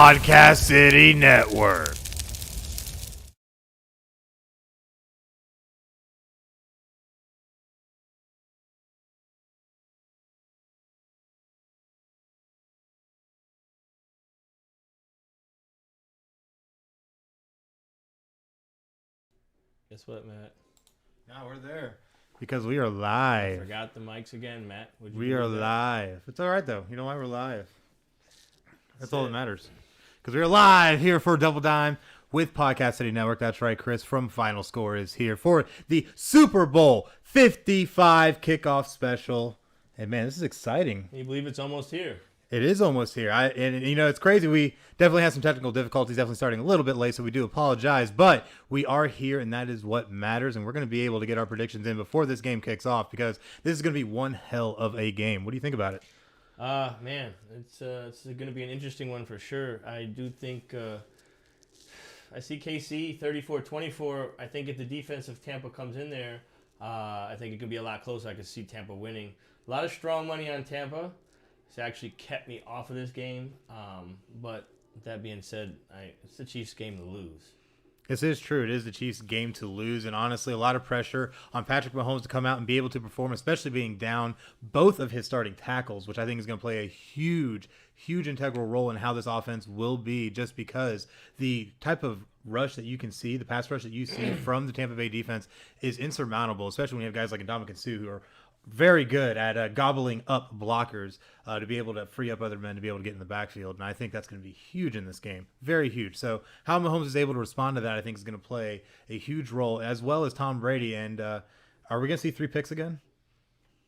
Podcast City Network. Guess what, Matt? Now we're there. Because we are I live. forgot the mics again, Matt. We are live. It's all right, though. You know why we're live? That's all that matters. Because we're live here for Double Dime with Podcast City Network. That's right, Chris from Final Score is here for the Super Bowl 55 kickoff special. And, man, this is exciting. Can you believe it's almost here? It is almost here. And you know, it's crazy. We definitely had some technical difficulties, definitely starting a little bit late, so we do apologize. But we are here, and that is what matters. And we're going to be able to get our predictions in before this game kicks off because this is going to be one hell of a game. What do you think about it? Man, it's going to be an interesting one for sure. I do think I see KC 34-24. I think if the defense of Tampa comes in there, I think it could be a lot closer. I could see Tampa winning. A lot of strong money on Tampa. It's actually kept me off of this game. But that being said, it's the Chiefs' game to lose. This is true. It is the Chiefs' game to lose, and honestly, a lot of pressure on Patrick Mahomes to come out and be able to perform, especially being down both of his starting tackles, which I think is going to play a huge integral role in how this offense will be, just because the type of rush that you can see, the pass rush that you see from the Tampa Bay defense is insurmountable, especially when you have guys like Ndamukong Suh who are very good at gobbling up blockers to be able to free up other men to be able to get in the backfield. And I think that's going to be huge in this game. Very huge. So how Mahomes is able to respond to that, I think, is going to play a huge role, as well as Tom Brady. And are we going to see 3 picks again?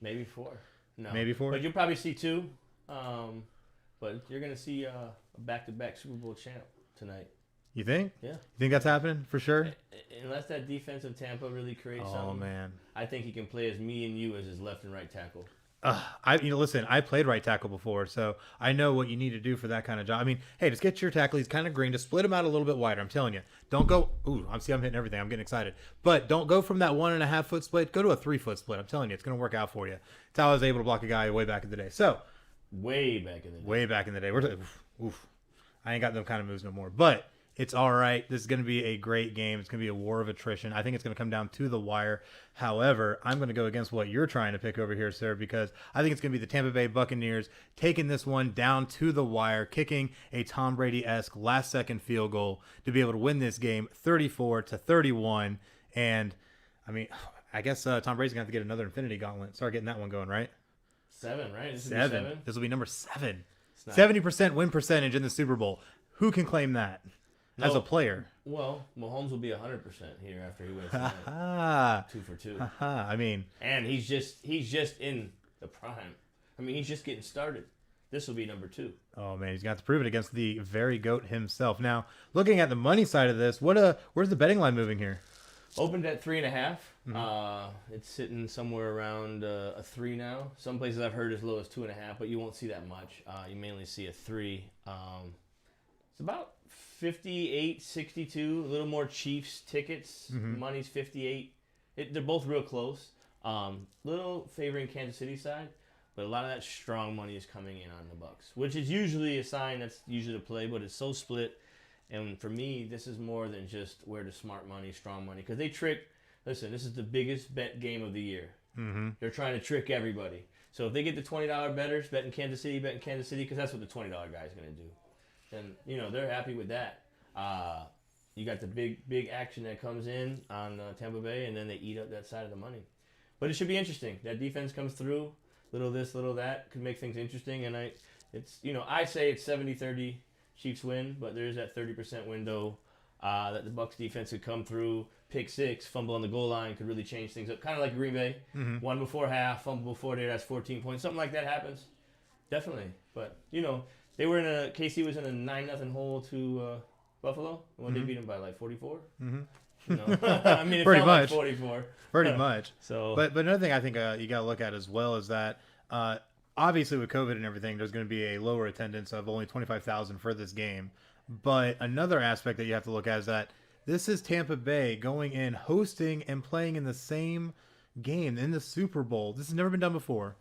Maybe 4. No. Maybe 4? But you'll probably see 2. But you're going to see a back-to-back Super Bowl champ tonight. You think? Yeah. You think that's happening for sure? Unless that defense of Tampa really creates something. Oh, man. I think he can play as me and you as his left and right tackle. Listen, I played right tackle before, so I know what you need to do for that kind of job. I mean, hey, just get your tackle. He's kind of green. Just split him out a little bit wider. I'm telling you. Don't go. Ooh, I'm hitting everything. I'm getting excited. But don't go from that 1.5 foot split. Go to a 3 foot split. I'm telling you, it's going to work out for you. It's how I was able to block a guy way back in the day. So, way back in the day. Way back in the day. I ain't got them kind of moves no more. But it's all right. This is going to be a great game. It's going to be a war of attrition. I think it's going to come down to the wire. However, I'm going to go against what you're trying to pick over here, sir, because I think it's going to be the Tampa Bay Buccaneers taking this one down to the wire, kicking a Tom Brady-esque last-second field goal to be able to win this game 34-31. And, I mean, I guess Tom Brady's going to have to get another Infinity Gauntlet. Start getting that one going, right? 7, right? This 7. This will be number 7. 70% win percentage in the Super Bowl. Who can claim that? As a player. Well, Mahomes will be 100% here after he wins tonight. 2 for 2. I mean, and he's just in the prime. I mean, he's just getting started. This will be number 2. Oh man, he's got to prove it against the very GOAT himself. Now, looking at the money side of this, where's the betting line moving here? Opened at 3.5. It's sitting somewhere around a 3 now. Some places I've heard as low as 2.5, but you won't see that much. You mainly see a 3. It's about 58-62, a little more Chiefs tickets. Money's 58. They're both real close. Little favoring Kansas City side, but a lot of that strong money is coming in on the Bucks, which is usually a sign that's usually the play, but it's so split. And for me, this is more than just where the smart money, strong money, because they trick. Listen, this is the biggest bet game of the year. They're trying to trick everybody. So if they get the $20 bettors betting Kansas City, because that's what the $20 guy is going to do. And, they're happy with that. You got the big action that comes in on Tampa Bay, and then they eat up that side of the money. But it should be interesting. That defense comes through, little this, little that, could make things interesting. And I say it's 70-30 Chiefs win, but there's that 30% window that the Bucs defense could come through, pick 6, fumble on the goal line, could really change things up. Kind of like Green Bay, one before half, fumble before there, that's 14 points. Something like that happens. Definitely. But, they were KC was in a 9-0 hole to Buffalo when they beat them by like 44. I mean, it pretty felt much like 44. Pretty much. So, but another thing I think you got to look at as well is that obviously with COVID and everything, there's going to be a lower attendance of only 25,000 for this game. But another aspect that you have to look at is that this is Tampa Bay going in, hosting and playing in the same game in the Super Bowl. This has never been done before.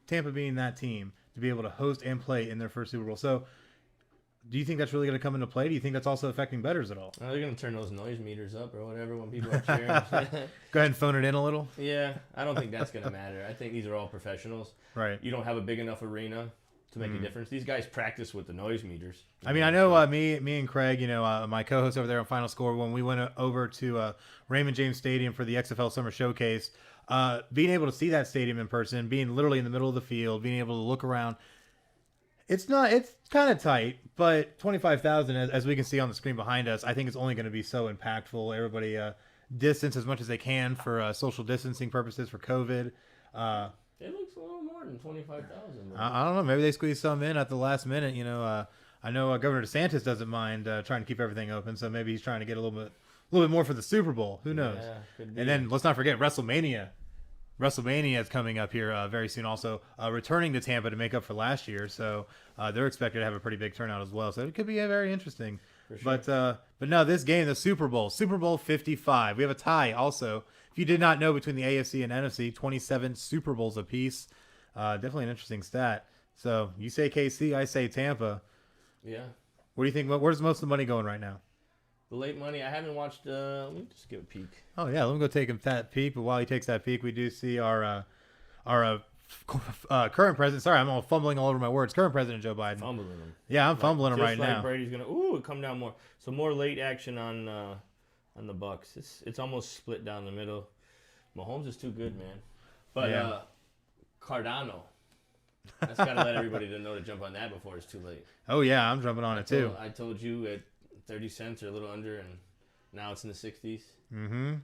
Tampa being that team to be able to host and play in their first Super Bowl. So Do you think that's really going to come into play? Do you think that's also affecting bettors at all? They're going to turn those noise meters up or whatever when people are cheering. Go ahead and phone it in a little. Yeah, I don't think that's going to matter. I think these are all professionals. Right. You don't have a big enough arena to make a difference. These guys practice with the noise meters. I mean, I know me and Craig, my co-host over there on Final Score, when we went over to Raymond James Stadium for the XFL Summer Showcase, being able to see that stadium in person, being literally in the middle of the field, being able to look around, it's kind of tight, but 25,000, as we can see on the screen behind us, I think it's only going to be so impactful. Everybody distance as much as they can for social distancing purposes for COVID. It looks a little more than 25,000. I don't know. Maybe they squeeze some in at the last minute. I know Governor DeSantis doesn't mind trying to keep everything open, so maybe he's trying to get a little bit more for the Super Bowl. Who knows? Yeah, could be. And then let's not forget WrestleMania. WrestleMania is coming up here very soon. Also, returning to Tampa to make up for last year, so they're expected to have a pretty big turnout as well. So it could be very interesting. For sure. But no, this game, the Super Bowl 55. We have a tie also. If you did not know, between the AFC and NFC, 27 Super Bowls apiece. Definitely an interesting stat. So you say KC, I say Tampa. Yeah. What do you think? Where's most of the money going right now? The late money, I haven't watched. Let me just give a peek. Oh yeah, let me go take that peek. But while he takes that peek, we do see our current president. Sorry, I'm all fumbling all over my words. Current President Joe Biden. Fumbling them. Yeah, I'm fumbling them right just like now. Brady's gonna come down more. So more late action on the Bucks. It's almost split down the middle. Mahomes is too good, man. But Yeah. Cardano. That's got to let everybody know to jump on that before it's too late. Oh yeah, I'm jumping on it too. I told you at 30 cents or a little under, and now it's in the 60s. Mm-hmm.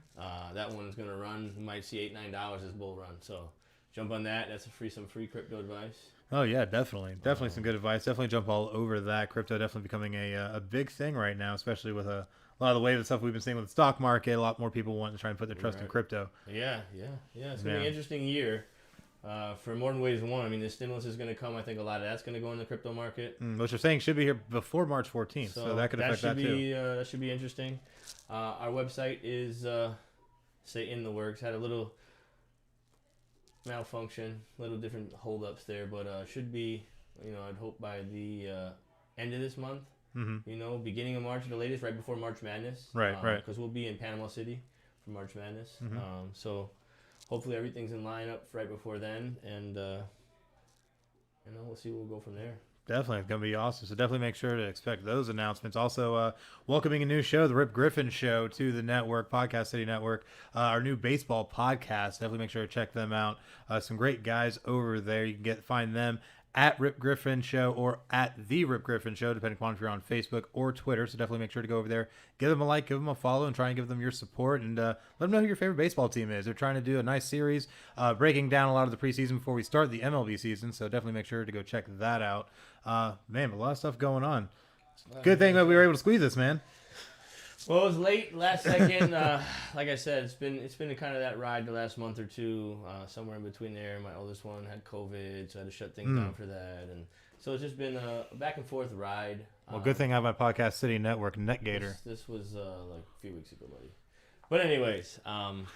That one's gonna run. You might see $8-9 as bull run. So jump on that. That's some free crypto advice. Oh yeah, definitely some good advice. Definitely jump all over that. Crypto definitely becoming a big thing right now, especially with a lot of the wave of stuff we've been seeing with the stock market. A lot more people want to try and put their trust in crypto. Yeah. It's gonna be an interesting year. For more than ways than one. I mean, the stimulus is going to come. I think a lot of that's going to go in the crypto market. Which you're saying should be here before March 14th, so that could affect that too. That should be interesting. Our website is, in the works. Had a little malfunction, little different holdups there, but should be, I'd hope by the end of this month. Mm-hmm. Beginning of March at the latest, right before March Madness. Right. Because we'll be in Panama City for March Madness. Mm-hmm. So hopefully everything's in line up right before then, and we'll see where we'll go from there. Definitely, it's going to be awesome. So definitely make sure to expect those announcements. Also, welcoming a new show, the Rip Griffin Show, to the network, Podcast City Network, our new baseball podcast. Definitely make sure to check them out. Some great guys over there. You can find them at Rip Griffin Show or at The Rip Griffin Show, depending upon if you're on Facebook or Twitter. So definitely make sure to go over there, give them a like, give them a follow, and try and give them your support. And let them know who your favorite baseball team is. They're trying to do a nice series, breaking down a lot of the preseason before we start the MLB season. So definitely make sure to go check that out. Man, a lot of stuff going on. Good thing that we were able to squeeze this, man. Well, it was late, last second. Like I said, it's been kind of that ride the last month or two. Somewhere in between there, my oldest one had COVID, so I had to shut things down for that, and so it's just been a back and forth ride. Well, good thing I have my Podcast City Network, NetGator. This was like a few weeks ago, buddy. But anyways,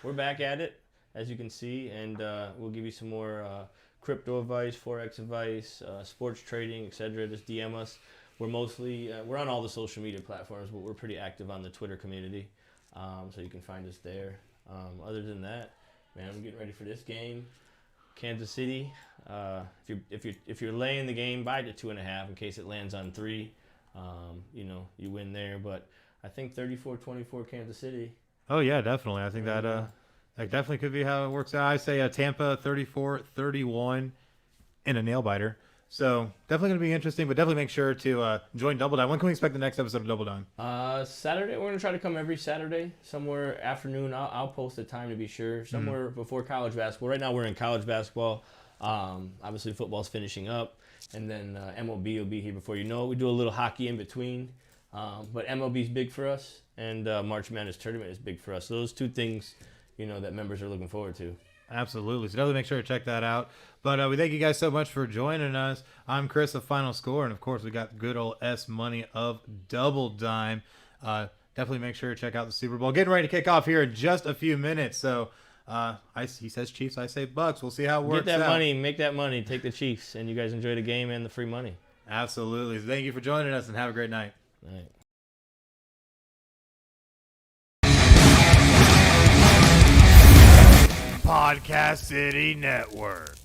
we're back at it, as you can see, and we'll give you some more crypto advice, forex advice, sports trading, etc. Just DM us. We're mostly we're on all the social media platforms, but we're pretty active on the Twitter community, so you can find us there. Other than that, man, I'm getting ready for this game, Kansas City. If you're laying the game, buy it to 2.5 in case it lands on 3. You win there. But I think 34-24 Kansas City. Oh yeah, definitely. I think that definitely could be how it works out. I say Tampa 34-31 in a nail biter. So definitely going to be interesting, but definitely make sure to join Double Down. When can we expect the next episode of Double Down? Saturday. We're going to try to come every Saturday, somewhere afternoon. I'll post the time to be sure. Somewhere before college basketball. Right now we're in college basketball. Obviously football's finishing up, and then MLB will be here before you know it. We do a little hockey in between, but MLB's big for us, and March Madness tournament is big for us. So those two things, that members are looking forward to. Absolutely. So definitely make sure to check that out. But we thank you guys so much for joining us. I'm Chris of Final Score, and of course we got good old S Money of Double Dime. Definitely make sure to check out the Super Bowl. Getting ready to kick off here in just a few minutes. So he says Chiefs, I say Bucks. We'll see how it works out. Get that money, make that money, take the Chiefs, and you guys enjoy the game and the free money. Absolutely. Thank you for joining us, and have a great night. All right. Podcast City Network.